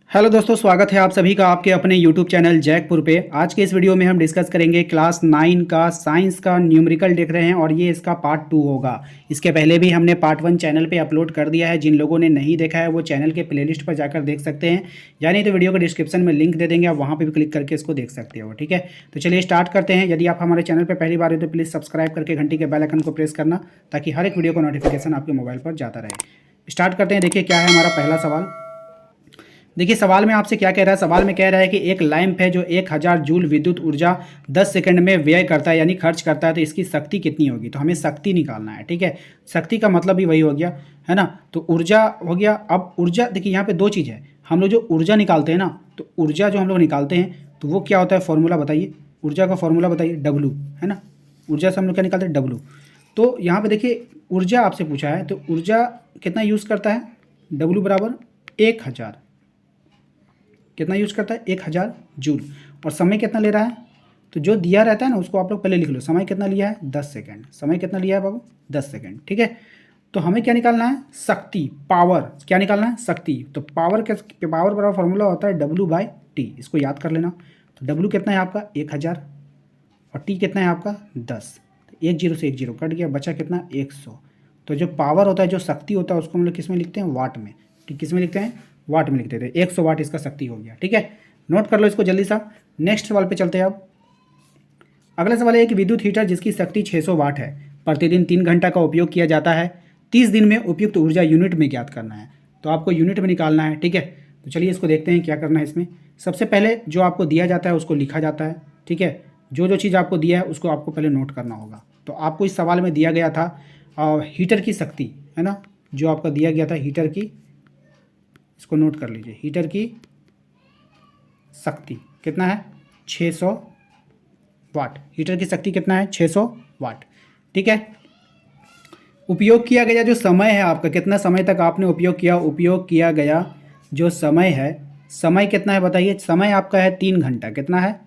Hello दोस्तों, स्वागत है आप सभी का आपके अपने यूट्यूब चैनल जैकपुर पे। आज के इस वीडियो में हम डिस्कस करेंगे क्लास 9 का साइंस का न्यूमेरिकल देख रहे हैं और ये इसका पार्ट 2 होगा। इसके पहले भी हमने पार्ट 1 चैनल पे अपलोड कर दिया है। जिन लोगों ने नहीं देखा है वो चैनल के प्लेलिस्ट पर जाकर देख सकते हैं, यानी तो वीडियो को डिस्क्रिप्शन में लिंक दे देंगे, आप वहाँ पर भी क्लिक करके इसको देख सकते हो। ठीक है, तो चलिए स्टार्ट करते हैं। यदि आप हमारे चैनल पर पहली बार हो तो प्लीज़ सब्सक्राइब करके घंटी के बेल आइकन को प्रेस करना, ताकि हर एक वीडियो का नोटिफिकेशन आपके मोबाइल पर जाता रहे। स्टार्ट करते हैं। देखिए क्या है हमारा पहला सवाल। देखिए सवाल में आपसे क्या कह रहा है। सवाल में कह रहा है कि एक लैंप है जो 1000 जूल विद्युत ऊर्जा 10 सेकंड में व्यय करता है, यानी खर्च करता है, तो इसकी शक्ति कितनी होगी। तो हमें शक्ति निकालना है। ठीक है, शक्ति का मतलब भी वही हो गया, है ना। तो ऊर्जा हो गया। अब ऊर्जा देखिए यहाँ पे दो चीज़ है। हम लोग जो ऊर्जा निकालते हैं ना, तो ऊर्जा जो हम लोग निकालते हैं तो वो क्या होता है, फॉर्मूला बताइए। ऊर्जा का फॉर्मूला बताइए, डब्लू, है ना। ऊर्जा से हम लोग क्या निकालते हैं, डब्लू। तो यहाँ पे देखिए ऊर्जा आपसे पूछा है, तो ऊर्जा कितना यूज़ करता है, डब्लू बराबर 1000। कितना यूज करता है, 1000 जूल। और समय कितना ले रहा है, तो जो दिया रहता है ना उसको आप लोग पहले लिख लो। समय कितना लिया है, 10 सेकंड। समय कितना लिया है बाबू, 10 सेकंड। ठीक है, तो हमें क्या निकालना है, शक्ति, पावर। क्या निकालना है, शक्ति। तो पावर के पावर बराबर फॉर्मूला होता है W/T। इसको याद कर लेना। तो W कितना है आपका, 1000, और T कितना है आपका, 10। तो 1 0 से 1 0 कट गया, बचा कितना, 100। तो जो पावर होता है, जो शक्ति होता है, उसको हम लोग किस में लिखते हैं, वाट में। ठीक, किस में लिखते हैं, वाट में लिखते थे। 100 वाट इसका शक्ति हो गया। ठीक है, नोट कर लो इसको जल्दी सा। नेक्स्ट सवाल पे चलते हैं अब। अगला सवाल है कि विद्युत हीटर जिसकी शक्ति 600 वाट है, प्रतिदिन 3 घंटा का उपयोग किया जाता है, 30 दिन में उपयुक्त ऊर्जा यूनिट में ज्ञात करना है। तो आपको यूनिट में निकालना है। ठीक है, तो चलिए इसको देखते हैं क्या करना है इसमें। सबसे पहले जो आपको दिया जाता है उसको लिखा जाता है। ठीक है, जो जो चीज़ आपको दिया है उसको आपको पहले नोट करना होगा। तो आपको इस सवाल में दिया गया था हीटर की शक्ति, है ना। जो आपका दिया गया था हीटर की, इसको नोट कर लीजिए। हीटर की शक्ति कितना है, 600 वाट। हीटर की शक्ति कितना है, 600 वाट। ठीक है, उपयोग किया गया जो समय है आपका, कितना समय तक आपने उपयोग किया, उपयोग किया गया जो समय है, समय कितना है बताइए। समय आपका है 3 घंटा। कितना है,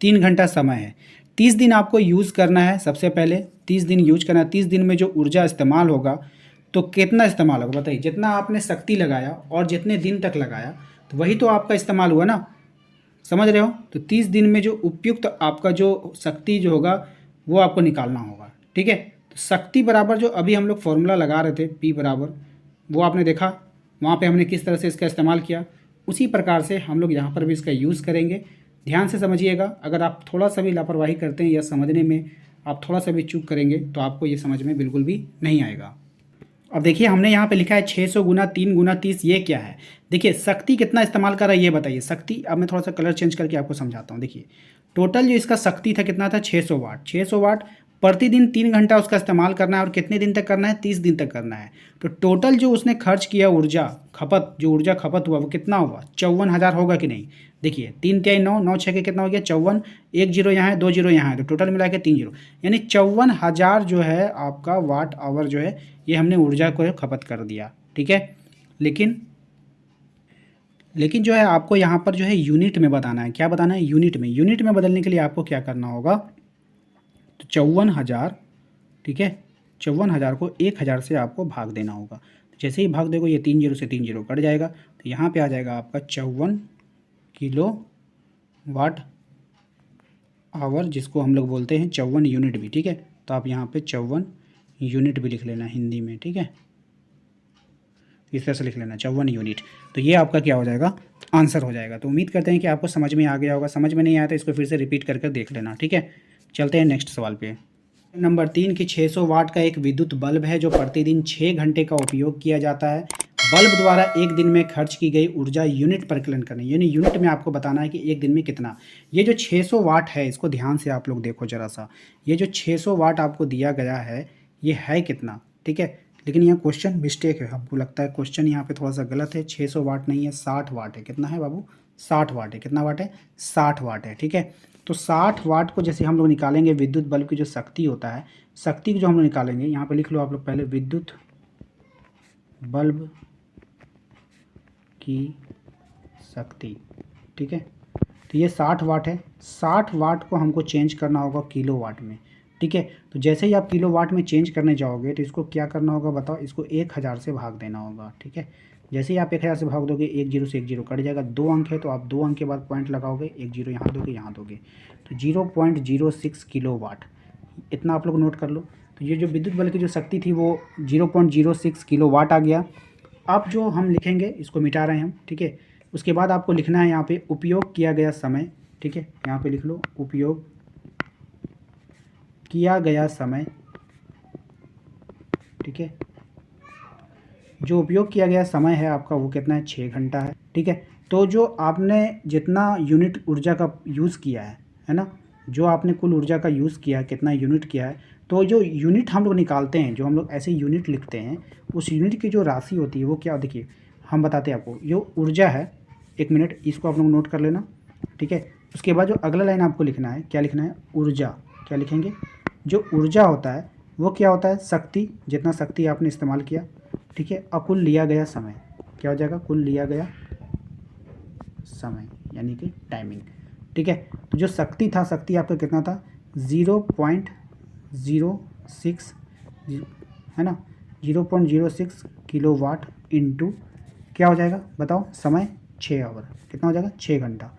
3 घंटा समय है। 30 दिन आपको यूज़ करना है। सबसे पहले 30 दिन यूज करना है। 30 दिन में जो ऊर्जा इस्तेमाल होगा, तो कितना इस्तेमाल होगा बताइए। जितना आपने शक्ति लगाया और जितने दिन तक लगाया, तो वही तो आपका इस्तेमाल हुआ ना, समझ रहे हो। तो 30 दिन में जो उपयुक्त आपका जो शक्ति जो होगा वो आपको निकालना होगा। ठीक है, तो शक्ति बराबर जो अभी हम लोग फॉर्मूला लगा रहे थे, P बराबर, वो आपने देखा वहाँ पे हमने किस तरह से इसका इस्तेमाल किया। उसी प्रकार से हम लोग यहाँ पर भी इसका यूज़ करेंगे। ध्यान से समझिएगा। अगर आप थोड़ा सा भी लापरवाही करते हैं या समझने में आप थोड़ा सा भी चूक करेंगे, तो आपको ये समझ में बिल्कुल भी नहीं आएगा। अब देखिए हमने यहाँ पे लिखा है 600 गुना 3 गुना 30, ये क्या है। देखिए शक्ति कितना इस्तेमाल कर रहा है ये बताइए। शक्ति, अब मैं थोड़ा सा कलर चेंज करके आपको समझाता हूँ। देखिए टोटल जो इसका शक्ति था कितना था, 600 वाट। 600 वाट प्रतिदिन 3 घंटा उसका इस्तेमाल करना है, और कितने दिन तक करना है, 30 दिन तक करना है। तो टोटल जो उसने खर्च किया ऊर्जा खपत, जो ऊर्जा खपत हुआ वो कितना हुआ, 54,000 होगा कि नहीं। देखिए 3 3 9 9 6 के कितना हो गया, 54। 1 0 यहाँ है, 2 0 यहाँ है, तो टोटल मिला के 3 0, यानी 54,000 जो है आपका वाट आवर जो है, ये हमने ऊर्जा को खपत कर दिया। ठीक है, लेकिन जो है आपको यहाँ पर जो है यूनिट में बताना है। क्या बताना है, यूनिट में। यूनिट में बदलने के लिए आपको क्या करना होगा, तो 54,000, ठीक है, 54,000 को 1000 से आपको भाग देना होगा। तो जैसे ही भाग देगा ये 3 0 से 3 0 कट जाएगा, तो यहाँ पे आ जाएगा आपका 54 किलो वाट आवर, जिसको हम लोग बोलते हैं 54 यूनिट भी। ठीक है, तो आप यहाँ पे 54 यूनिट भी लिख लेना हिंदी में। ठीक है, इस तरह से लिख लेना 54 यूनिट। तो ये आपका क्या हो जाएगा, आंसर हो जाएगा। तो उम्मीद करते हैं कि आपको समझ में आ गया होगा। समझ में नहीं आया तो इसको फिर से रिपीट करके देख लेना। ठीक है, चलते हैं नेक्स्ट सवाल पे। नंबर 3 की 600 वाट का एक विद्युत बल्ब है जो प्रतिदिन 6 घंटे का उपयोग किया जाता है। बल्ब द्वारा एक दिन में खर्च की गई ऊर्जा यूनिट पर कलन करनी, यानी यूनिट में आपको बताना है कि एक दिन में कितना। ये जो 600 वाट है, इसको ध्यान से आप लोग देखो ज़रा सा। ये जो 600 वाट आपको दिया गया है, ये है कितना। ठीक है, लेकिन यहाँ क्वेश्चन मिस्टेक है। हमको लगता है क्वेश्चन यहाँ पे थोड़ा सा गलत है। 600 वाट नहीं है, 60 वाट है। कितना है बाबू, 60 वाट है। कितना वाट है, 60 वाट है। ठीक है, तो 60 वाट को जैसे हम लोग निकालेंगे, विद्युत बल्ब की जो शक्ति होता है, शक्ति को जो हम लोग निकालेंगे, यहाँ पे लिख लो आप लोग पहले, विद्युत बल्ब की शक्ति। ठीक है, तो ये 60 वाट है। 60 वाट को हमको चेंज करना होगा किलो वाट में। ठीक है, तो जैसे ही आप किलो वाट में चेंज करने जाओगे, तो इसको क्या करना होगा बताओ, इसको 1000 से भाग देना होगा। ठीक है, जैसे ही आप 1000 से भाग दोगे 10 से 10 कट जाएगा, 2 अंक है तो आप 2 अंक के बाद पॉइंट लगाओगे, 10 यहाँ दोगे, यहाँ दोगे, तो 0.06 किलोवाट, इतना आप लोग नोट कर लो। तो ये जो विद्युत बल की जो शक्ति थी वो 0.06 किलोवाट आ गया। अब जो हम लिखेंगे इसको मिटा रहे हैं हम, ठीक है। उसके बाद आपको लिखना है यहाँ पे उपयोग किया गया समय, ठीक है, यहाँ पे लिख लो उपयोग किया गया समय, ठीक है। जो उपयोग किया गया समय है आपका वो कितना है, 6 घंटा है, ठीक है। तो जो आपने जितना यूनिट ऊर्जा का यूज़ किया है ना, जो आपने कुल ऊर्जा का यूज़ किया है, कितना यूनिट किया है, तो जो यूनिट हम लोग निकालते हैं, जो हम लोग ऐसे यूनिट लिखते हैं, उस यूनिट की जो राशि होती है वो क्या, देखिए हम बताते हैं आपको। जो ऊर्जा है, 1 मिनट, इसको आप लोग नोट कर लेना, ठीक है। उसके बाद जो अगला लाइन आपको लिखना है, क्या लिखना है, ऊर्जा, क्या लिखेंगे, जो ऊर्जा होता है वो क्या होता है, शक्ति, जितना शक्ति आपने इस्तेमाल किया, ठीक है। और कुल लिया गया समय, क्या हो जाएगा, कुल लिया गया समय यानी कि टाइमिंग, ठीक है। तो जो शक्ति था, शक्ति आपका कितना था, 0.06 है ना, 0.06 किलोवाट इंटू क्या हो जाएगा बताओ, समय 6 आवर, कितना हो जाएगा, 6 घंटा।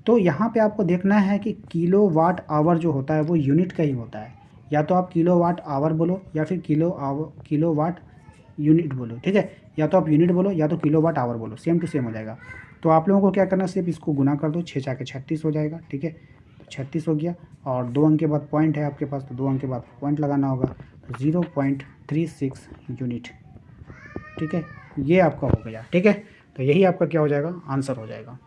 तो यहाँ पे आपको देखना है कि किलोवाट आवर जो होता है वो यूनिट का ही होता है, या तो आप किलोवाट आवर बोलो या फिर किलोवाट यूनिट बोलो, ठीक है। या तो आप यूनिट बोलो या तो किलोवाट आवर बोलो, सेम टू सेम हो जाएगा। तो आप लोगों को क्या करना है, सिर्फ इसको गुना कर दो, 6 चाके 36 हो जाएगा, ठीक है। तो 36 हो गया, और 2 अंक के बाद पॉइंट है आपके पास, तो 2 अंक के बाद पॉइंट लगाना होगा, 0.36 यूनिट, ठीक है। ये आपका हो गया, ठीक है। तो यही आपका क्या हो जाएगा, आंसर हो जाएगा।